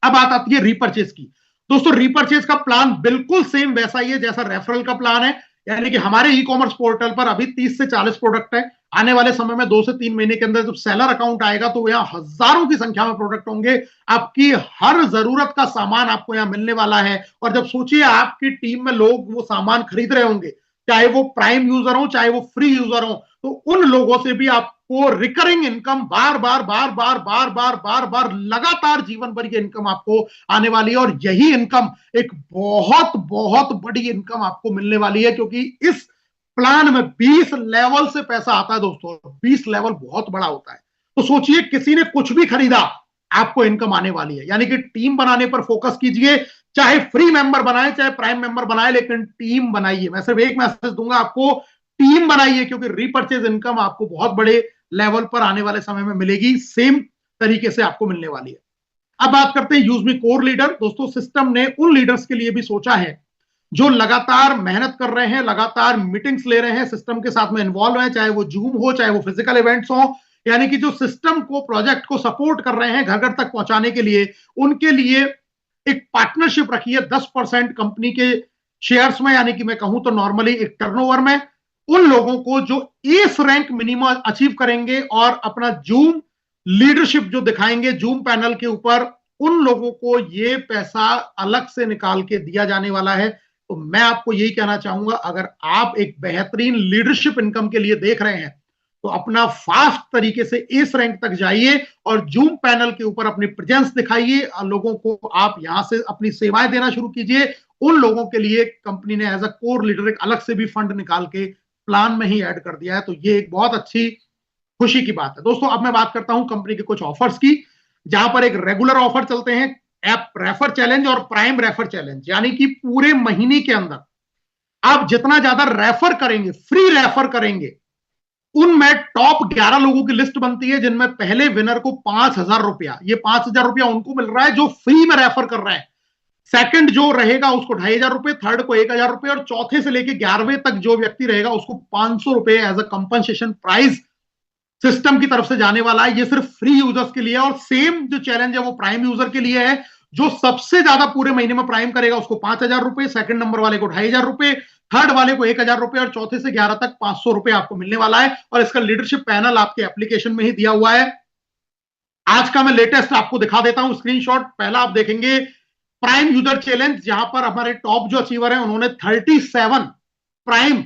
अब बात आती है रीपरचेज की। दोस्तों रीपरचेज का प्लान बिल्कुल सेम वैसा ही है जैसा रेफरल का प्लान है। यानी कि हमारे ई कॉमर्स पोर्टल पर अभी 30 से 40 प्रोडक्ट है। आने वाले समय में 2 से 3 महीने के अंदर जब सेलर अकाउंट आएगा तो यहाँ हजारों की संख्या में प्रोडक्ट होंगे। आपकी हर जरूरत का सामान आपको यहाँ मिलने वाला है। और जब सोचिए आपकी टीम में लोग वो सामान खरीद रहे होंगे, चाहे वो प्राइम यूजर हो चाहे वो फ्री यूजर हो, तो उन लोगों से भी आपको रिकरिंग इनकम बार बार बार बार बार बार बार बार लगातार जीवन भर की इनकम आपको आने वाली है। और यही इनकम एक बहुत बहुत बड़ी इनकम आपको मिलने वाली है, क्योंकि इस प्लान में 20 लेवल से पैसा आता है दोस्तों। 20 लेवल बहुत बड़ा होता है। तो सोचिए किसी ने कुछ भी खरीदा, आपको इनकम आने वाली है। यानी कि टीम बनाने पर फोकस कीजिए, चाहे फ्री मेंबर बनाए चाहे प्राइम मेंबर बनाए, लेकिन टीम बनाइए। मैं सिर्फ एक मैसेज दूंगा आपको, टीम बनाइए, क्योंकि रीपरचेज इनकम आपको बहुत बड़े लेवल पर आने वाले समय में मिलेगी, सेम तरीके से आपको मिलने वाली है। अब बात करते हैं यूज मी कोर लीडर। दोस्तों सिस्टम ने उन लीडर्स के लिए भी सोचा है जो लगातार मेहनत कर रहे हैं, लगातार मीटिंग्स ले रहे हैं, सिस्टम के साथ में इन्वॉल्व है, चाहे वो जूम हो चाहे वो फिजिकल इवेंट्स हो। यानी कि जो सिस्टम को प्रोजेक्ट को सपोर्ट कर रहे हैं घर घर तक पहुंचाने के लिए, उनके लिए एक पार्टनरशिप रखी है 10% कंपनी के शेयर्स में। यानी कि मैं कहूं तो नॉर्मली एक टर्नओवर में उन लोगों को जो एस रैंक मिनिमम अचीव करेंगे और अपना जूम लीडरशिप जो दिखाएंगे जूम पैनल के ऊपर, उन लोगों को ये पैसा अलग से निकाल के दिया जाने वाला है। तो मैं आपको यही कहना चाहूंगा, अगर आप एक बेहतरीन लीडरशिप इनकम के लिए देख रहे हैं तो अपना फास्ट तरीके से इस रैंक तक जाइए और जूम पैनल के ऊपर अपनी प्रेजेंस दिखाइए। लोगों को आप यहां से अपनी सेवाएं देना शुरू कीजिए। उन लोगों के लिए कंपनी ने एज अ कोर लीडर एक अलग से भी फंड निकाल के प्लान में ही ऐड कर दिया है। तो ये एक बहुत अच्छी खुशी की बात है। दोस्तों अब मैं बात करता हूं कंपनी के कुछ ऑफर्स की, जहां पर एक रेगुलर ऑफर चलते हैं, ऐप रेफर चैलेंज और प्राइम रेफर चैलेंज। यानी कि पूरे महीने के अंदर आप जितना ज्यादा रेफर करेंगे, फ्री रेफर करेंगे, उनमें टॉप 11 लोगों की लिस्ट बनती है, जिनमें पहले विनर को 5000 रुपया, ये 5000 रुपया उनको मिल रहा है जो फ्री में रेफर कर रहे हैं। सेकंड जो रहेगा उसको 2500 रुपए, थर्ड को 1000 रुपए, और चौथे से लेके 11वें तक जो व्यक्ति रहेगा उसको 500 रुपए as a compensation prize system की तरफ से जाने वाला है। ये सिर्फ फ्री यूजर्स के लिए। और सेम जो चैलेंज है वो प्राइम यूजर के लिए है। जो सबसे ज्यादा पूरे महीने में प्राइम करेगा उसको 5000 रुपए, सेकंड नंबर वाले को 2500 रुपए, थर्ड वाले को 1000 रुपए, और चौथे से 11 तक 500 रुपए आपको मिलने वाला है। और इसका लीडरशिप पैनल आपके एप्लीकेशन में ही दिया हुआ है। आज का मैं लेटेस्ट आपको दिखा देता हूं स्क्रीनशॉट। पहला आप देखेंगे प्राइम यूजर चैलेंज, जहां पर हमारे टॉप जो अचीवर हैं उन्होंने 37 प्राइम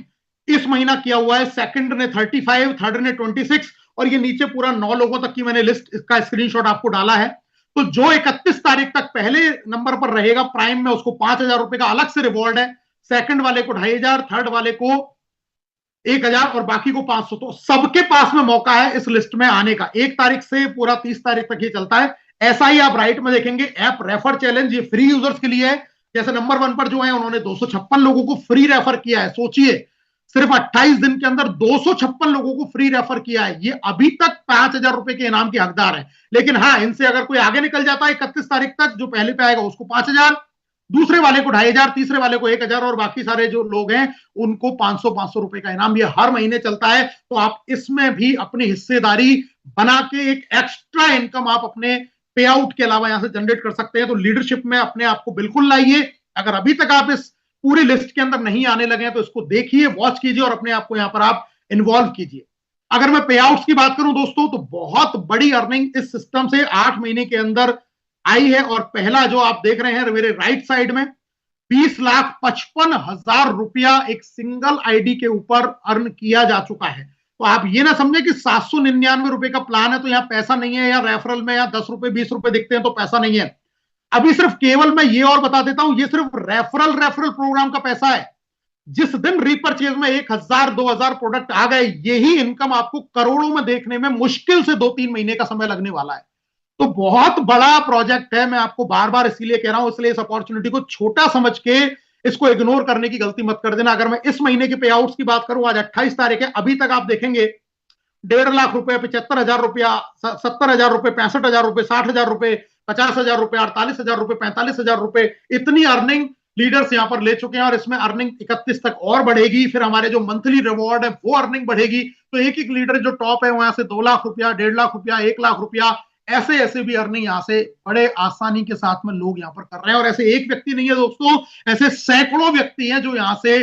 इस महीना किया हुआ है, सेकंड ने 35, थर्ड ने 26, और ये नीचे पूरा 9 लोगों तक की मैंने लिस्ट का स्क्रीनशॉट आपको डाला है। तो जो 31 तारीख तक पहले नंबर पर रहेगा प्राइम में, उसको 5,000 रुपए का अलग से रिवॉर्ड है, सेकंड वाले को 2,500, थर्ड वाले को 1,000 और बाकी को 500। तो सबके पास में मौका है इस लिस्ट में आने का। 1 तारीख से पूरा 30 तारीख तक ये चलता है। ऐसा ही आप राइट में देखेंगे ऐप रेफर चैलेंज, ये फ्री यूजर्स के लिए है। जैसे नंबर 1 पर जो है उन्होंने 256 लोगों को फ्री रेफर किया है। सोचिए, सिर्फ 28 दिन के अंदर 256 लोगों को फ्री रेफर किया है। ये अभी तक 5,000 रुपए के इनाम के हकदार है। लेकिन हाँ, इनसे अगर कोई आगे निकल जाता है 31 तारीख तक, जो पहले पे आएगा उसको 5,000, दूसरे वाले को 2,500, तीसरे वाले को 1,000 और बाकी सारे जो लोग हैं उनको 500 रुपए का इनाम। ये हर महीने चलता है। तो आप इसमें भी अपनी हिस्सेदारी बना के एक एक्स्ट्रा इनकम आप अपने पे आउट के अलावा यहां से जनरेट कर सकते हैं। तो लीडरशिप में अपने आप को बिल्कुल लाइए। अगर अभी तक आप इस पूरी लिस्ट के अंदर नहीं आने लगे हैं तो इसको देखिए, वॉच कीजिए और अपने आप को यहां पर आप इन्वॉल्व कीजिए। अगर मैं पे आउट्स की बात करूं दोस्तों, तो बहुत बड़ी अर्निंग इस सिस्टम से 8 महीने के अंदर आई है। और पहला जो आप देख रहे हैं मेरे राइट साइड में, 20,55,000 रुपया एक सिंगल आईडी के ऊपर अर्न किया जा चुका है। तो आप ये ना समझे कि 799 रुपए का प्लान है तो यहां पैसा नहीं है, या रेफरल में या 10 रुपए 20 रुपए दिखते हैं तो पैसा नहीं है। अभी सिर्फ केवल मैं ये और बता देता हूं, ये सिर्फ रेफरल प्रोग्राम का पैसा है। जिस दिन रीपरचेज में 1,000 2,000 प्रोडक्ट आ गए, यही इनकम आपको करोड़ों में देखने में मुश्किल से 2-3 महीने का समय लगने वाला है। तो बहुत बड़ा प्रोजेक्ट है। मैं आपको बार बार इसीलिए कह रहा हूं, इसलिए इस अपॉर्चुनिटी को छोटा समझ के इसको इग्नोर करने की गलती मत कर देना। अगर मैं इस महीने के पे आउट्स की बात करूं, आज 28 तारीख है, अभी तक आप देखेंगे 1.5 लाख रुपए, 75,000 रुपया, 70,000 रुपए, 65,000 रुपए, 60,000 रुपए, 50,000 रुपए, 48,000 रुपए, 45,000 रुपए, इतनी अर्निंग लीडर्स यहां पर ले चुके हैं। और इसमें अर्निंग 31 तक और बढ़ेगी। फिर हमारे जो मंथली रिवॉर्ड है वो अर्निंग बढ़ेगी। तो एक एक लीडर जो टॉप है वहां से 2 लाख रुपया, 1.5 लाख रुपया, 1 लाख रुपया, ऐसे ऐसे भी अर्निंग यहां से बड़े आसानी के साथ में लोग यहां पर कर रहे हैं। और ऐसे एक व्यक्ति नहीं है दोस्तों, ऐसे सैकड़ों व्यक्ति हैं जो यहां से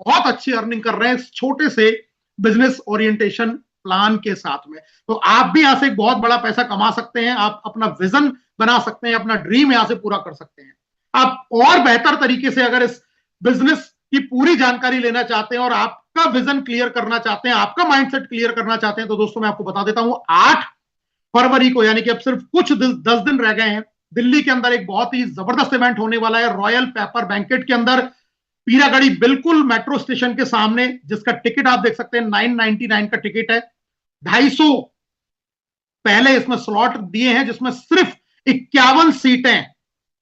बहुत अच्छी अर्निंग कर रहे हैं इस छोटे से बिजनेस ओरिएंटेशन प्लान के साथ में। तो आप भी यहां से एक बहुत बड़ा पैसा कमा सकते हैं। आप अपना विजन बना सकते हैं, अपना ड्रीम यहां से पूरा कर सकते हैं। आप और बेहतर तरीके से अगर इस बिजनेस की पूरी जानकारी लेना चाहते हैं और आपका विजन क्लियर करना चाहते हैं, आपका माइंडसेट क्लियर करना चाहते हैं, तो दोस्तों मैं आपको बता देता हूं, 8 फरवरी को, यानी कि अब सिर्फ कुछ 10 दिन रह गए हैं, दिल्ली के अंदर एक बहुत ही जबरदस्त इवेंट होने वाला है रॉयल पेपर बैंकेट के अंदर, पीरागढ़ी बिल्कुल मेट्रो स्टेशन के सामने, जिसका टिकट आप देख सकते हैं 999 का टिकट है। 250 पहले इसमें स्लॉट दिए हैं, जिसमें सिर्फ 51 सीटें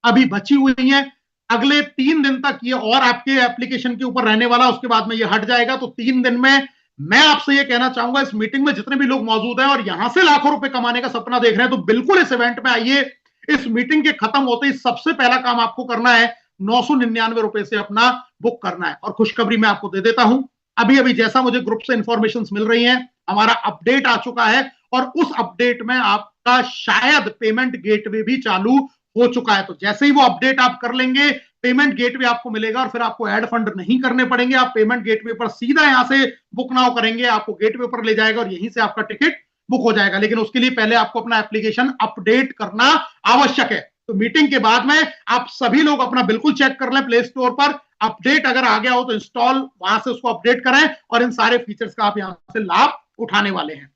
अभी बची हुई हैं। अगले 3 दिन तक ये और आपके एप्लीकेशन के ऊपर रहने वाला, उसके बाद में ये हट जाएगा। तो 3 दिन में मैं आपसे ये कहना चाहूंगा, इस मीटिंग में जितने भी लोग मौजूद हैं और यहां से लाखों रुपए कमाने का सपना देख रहे हैं, तो बिल्कुल इस इवेंट में आइए। इस मीटिंग के खत्म होते ही सबसे पहला काम आपको करना है 999 रुपए से अपना बुक करना है। और खुशखबरी मैं आपको दे देता हूं, अभी अभी जैसा मुझे ग्रुप से इंफॉर्मेशन मिल रही है, हमारा अपडेट आ चुका है और उस अपडेट में आपका शायद पेमेंट गेटवे भी चालू हो चुका है। तो जैसे ही वो अपडेट आप कर लेंगे, पेमेंट गेटवे आपको मिलेगा और फिर आपको ऐड फंड नहीं करने पड़ेंगे। आप पेमेंट गेटवे पर सीधा यहां से बुक नाउ करेंगे, आपको गेटवे पर ले जाएगा और यहीं से आपका टिकट बुक हो जाएगा। लेकिन उसके लिए पहले आपको अपना एप्लीकेशन अपडेट करना आवश्यक है। तो मीटिंग के बाद में आप सभी लोग अपना बिल्कुल चेक कर लें प्ले स्टोर पर, अपडेट अगर आ गया हो तो इंस्टॉल, वहां से उसको अपडेट करें और इन सारे फीचर्स का आप यहां से लाभ उठाने वाले हैं।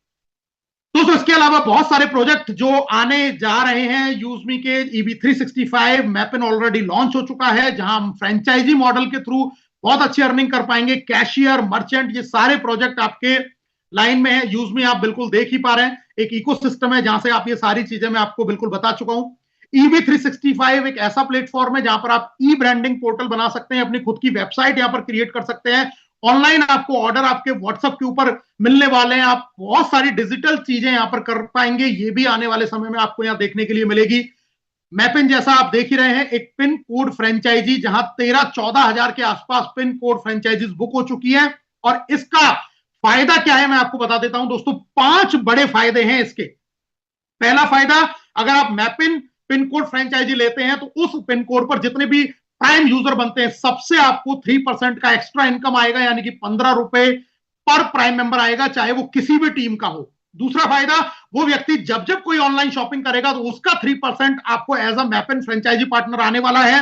दोस्तों इसके अलावा बहुत सारे प्रोजेक्ट जो आने जा रहे हैं यूजमी के, EV365 मैपिन ऑलरेडी लॉन्च हो चुका है, जहां हम फ्रेंचाइजी मॉडल के थ्रू बहुत अच्छी अर्निंग कर पाएंगे। कैशियर, मर्चेंट, ये सारे प्रोजेक्ट आपके लाइन में है। यूजमी आप बिल्कुल देख ही पा रहे हैं, एक इकोसिस्टम है जहां से आप ये सारी चीजें मैं आपको बिल्कुल बता चुका हूं। EV365 एक ऐसा प्लेटफॉर्म है जहां पर आप ई ब्रांडिंग पोर्टल बना सकते हैं, अपनी खुद की वेबसाइट यहां पर क्रिएट कर सकते हैं। ऑनलाइन आपको ऑर्डर आपके व्हाट्सएप के ऊपर मिलने वाले हैं, आप बहुत सारी डिजिटल चीजें यहां पर कर पाएंगे। ये भी आने वाले समय में आपको यहां देखने के लिए मिलेगी। मैपिन जैसा आप देख ही रहे हैं, एक पिन कोड फ्रेंचाइजी, जहां 13-14 हजार के आसपास पिन कोड फ्रेंचाइजीज बुक हो चुकी है। और इसका फायदा क्या है मैं आपको बता देता हूं दोस्तों, 5 बड़े फायदे हैं इसके। पहला फायदा, अगर आप मैपिन पिन कोड फ्रेंचाइजी लेते हैं तो उस पिन कोड पर जितने भी प्राइम यूजर बनते हैं, सबसे आपको 3% का एक्स्ट्रा इनकम आएगा, यानी कि 15 रुपए पर प्राइम मेंबर आएगा, चाहे वो किसी भी टीम का हो। दूसरा फायदा, वो व्यक्ति जब जब कोई ऑनलाइन शॉपिंग करेगा तो उसका 3% आपको एज अ मैपिन फ्रेंचाइजी पार्टनर आने वाला है।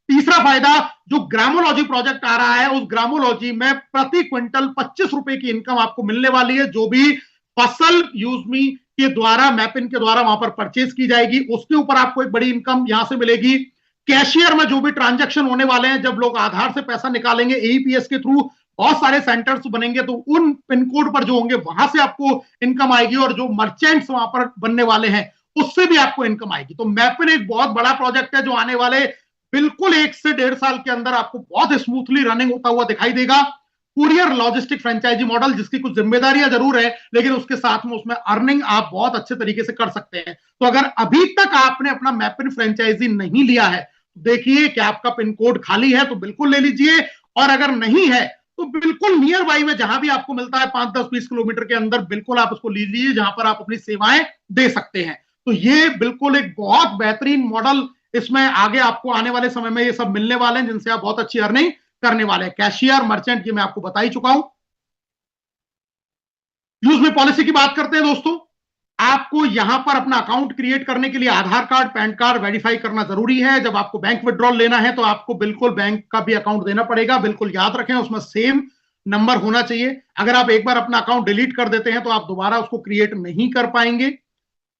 तीसरा फायदा, जो ग्रामोलॉजी प्रोजेक्ट आ रहा है, उस ग्रामोलॉजी में प्रति क्विंटल 25 रुपए की इनकम आपको मिलने वाली है। जो भी फसल यूजमी के द्वारा, मैपिन के द्वारा वहां पर परचेज की जाएगी, उसके ऊपर आपको एक बड़ी इनकम यहां से मिलेगी। कैशियर में जो भी ट्रांजैक्शन होने वाले हैं, जब लोग आधार से पैसा निकालेंगे एईपीएस के थ्रू, बहुत सारे सेंटर्स बनेंगे, तो उन पिन कोड पर जो होंगे वहां से आपको इनकम आएगी, और जो मर्चेंट्स वहां पर बनने वाले हैं उससे भी आपको इनकम आएगी। तो मैपिन एक बहुत बड़ा प्रोजेक्ट है जो आने वाले बिल्कुल 1 से 1.5 साल के अंदर आपको बहुत स्मूथली रनिंग होता हुआ दिखाई देगा। कुरियर लॉजिस्टिक फ्रेंचाइजी मॉडल, जिसकी कुछ जिम्मेदारियां जरूर है, लेकिन उसके साथ में उसमें अर्निंग आप बहुत अच्छे तरीके से कर सकते हैं। तो अगर अभी तक आपने अपना मैपिन फ्रेंचाइजी नहीं लिया है, देखिए कि आपका पिन कोड खाली है तो बिल्कुल ले लीजिए, और अगर नहीं है तो बिल्कुल नियर बाई में जहां भी आपको मिलता है 5, 10, 20 किलोमीटर के अंदर, बिल्कुल आप उसको लीजिए, जहां पर आप अपनी सेवाएं दे सकते हैं। तो ये बिल्कुल एक बहुत बेहतरीन मॉडल, इसमें आगे आपको आने वाले समय में ये सब मिलने वाले हैं, जिनसे आप बहुत अच्छी अर्निंग करने वाले हैं। कैशियर, मर्चेंट, ये मैं आपको बता ही चुका हूं। यूज में पॉलिसी की बात करते हैं दोस्तों। आपको यहां पर अपना अकाउंट क्रिएट करने के लिए आधार कार्ड, पैन कार्ड वेरीफाई करना जरूरी है। जब आपको बैंक विड्रॉल लेना है तो आपको बिल्कुल बैंक का भी अकाउंट देना पड़ेगा। बिल्कुल याद रखें, उसमें सेम नंबर होना चाहिए। अगर आप एक बार अपना अकाउंट डिलीट कर देते हैं तो आप दोबारा उसको क्रिएट नहीं कर पाएंगे।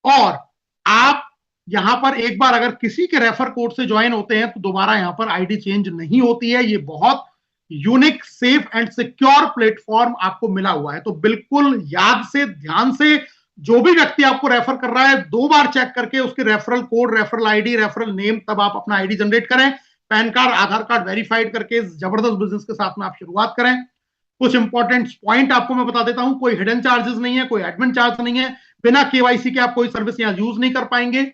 और आप यहां पर एक बार अगर किसी के रेफर कोड से ज्वाइन होते हैं तो दोबारा यहां पर आईडी चेंज नहीं होती है। ये बहुत unique, safe and secure platform आपको मिला हुआ है। तो बिल्कुल याद से, ध्यान से, जो भी व्यक्ति आपको रेफर कर रहा है 2 बार चेक करके उसके referral code, referral ID, referral name, तब आप अपना आईडी जनरेट करें। पैन कार्ड, आधार कार्ड वेरीफाइड करके जबरदस्त बिजनेस के साथ में आप शुरुआत करें। कुछ इंपॉर्टेंट पॉइंट आपको मैं बता देता हूं। कोई हिडन चार्जेस नहीं है, कोई एडमिन चार्ज नहीं है। बिना केवाईसी के आप कोई सर्विस यहां यूज नहीं कर पाएंगे।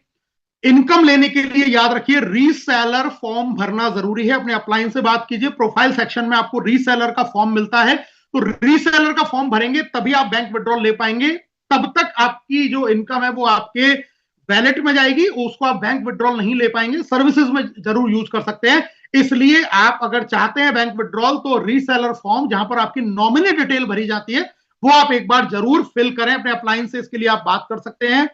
इनकम लेने के लिए याद रखिए, रीसेलर फॉर्म भरना जरूरी है। अपने अपलाइन से बात कीजिए, प्रोफाइल सेक्शन में आपको रीसेलर का फॉर्म मिलता है। तो रीसेलर का फॉर्म भरेंगे तभी आप बैंक विड्रॉल ले पाएंगे। तब तक आपकी जो इनकम है वो आपके वैलेट में जाएगी, उसको आप बैंक विड्रॉल नहीं ले पाएंगे। सर्विसेज में जरूर यूज कर सकते हैं। इसलिए आप अगर चाहते हैं बैंक विड्रॉल, तो रीसेलर फॉर्म, जहां पर आपकी नॉमिनी डिटेल भरी जाती है, वो आप एक बार जरूर फिल करें अपने अपलाइन से। इसके लिए आप बात कर सकते हैं।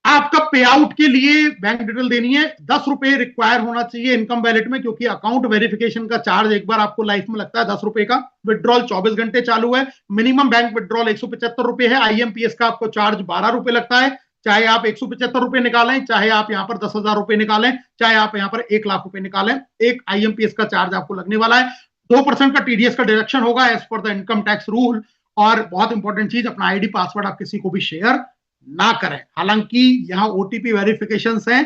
आपका पे आउट के लिए बैंक डिटेल देनी है। 10 रुपए रिक्वायर होना चाहिए इनकम वैलेट में, क्योंकि अकाउंट वेरिफिकेशन का चार्ज एक बार आपको लाइफ में लगता है 10 रुपए का। विड्रॉल 24 घंटे चालू है। मिनिमम बैंक विड्रॉल 175 रुपए है। आईएमपीएस का आपको चार्ज 12 रुपए लगता है। चाहे आप 175 रुपए निकालें, चाहे आप यहां पर 10,000 रुपए निकालें, चाहे आप यहां पर 1 लाख रुपए निकालें, एक आईएमपीएस का चार्ज आपको लगने वाला है। 2% का टीडीएस का डिडक्शन होगा as per the income tax rule. और बहुत इंपॉर्टेंट चीज, अपना आईडी पासवर्ड आप किसी को भी शेयर ना करें। हालांकि यहां ओटीपी वेरिफिकेशन है,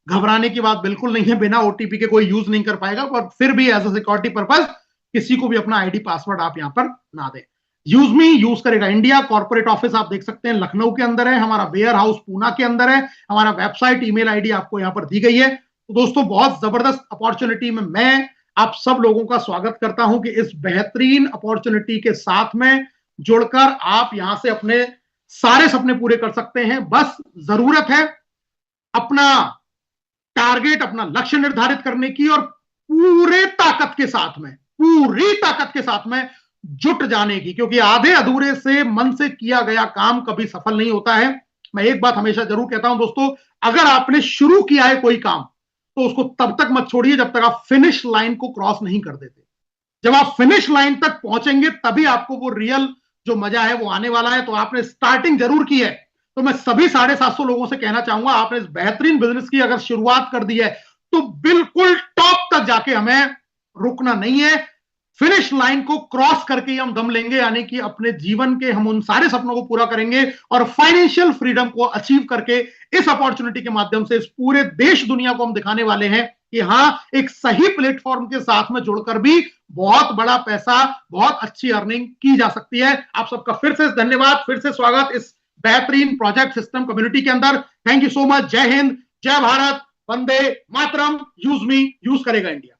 घबराने की बात बिल्कुल नहीं है। बिना ओटीपी के कोई यूज नहीं कर पाएगा, पर फिर भी एज अ सिक्योरिटी पर्पस किसी को भी अपना आईडी पासवर्ड आप यहां पर ना दें। यूजमी यूज करेगा इंडिया। कॉर्पोरेट ऑफिस आप देख सकते हैं लखनऊ के अंदर है, हमारा वेयर हाउस पूना के अंदर है, हमारा वेबसाइट, ईमेल आईडी आपको यहां पर दी गई है। तो दोस्तों, बहुत जबरदस्त अपॉर्चुनिटी में मैं आप सब लोगों का स्वागत करता हूं कि इस बेहतरीन अपॉर्चुनिटी के साथ में जुड़कर आप यहां से अपने सारे सपने पूरे कर सकते हैं। बस जरूरत है अपना टारगेट, अपना लक्ष्य निर्धारित करने की, और पूरी ताकत के साथ में जुट जाने की। क्योंकि आधे अधूरे से, मन से किया गया काम कभी सफल नहीं होता है। मैं एक बात हमेशा जरूर कहता हूं दोस्तों, अगर आपने शुरू किया है कोई काम तो उसको तब तक मत छोड़िए जब तक आप फिनिश लाइन को क्रॉस नहीं कर देते। जब आप फिनिश लाइन तक पहुंचेंगे तभी आपको वो रियल जो मजा है वो आने वाला है। तो आपने स्टार्टिंग जरूर की है, तो मैं सभी 750 लोगों से कहना चाहूंगा, आपने इस बेहतरीन बिजनेस की अगर शुरुआत कर दी है तो बिल्कुल टॉप तक जाके हमें रुकना नहीं है। फिनिश लाइन को क्रॉस करके ही हम दम लेंगे, यानी कि अपने जीवन के हम उन सारे सपनों को पूरा करेंगे और फाइनेंशियल फ्रीडम को अचीव करके इस अपॉर्चुनिटी के माध्यम से इस पूरे देश दुनिया को हम दिखाने वाले हैं कि हाँ, एक सही प्लेटफॉर्म के साथ में जुड़कर भी बहुत बड़ा पैसा, बहुत अच्छी अर्निंग की जा सकती है। आप सबका फिर से धन्यवाद, फिर से स्वागत इस बेहतरीन प्रोजेक्ट सिस्टम कम्युनिटी के अंदर। Thank you so much. जय हिंद, जय Bharat, Vande Mataram. Use me, use करेगा इंडिया।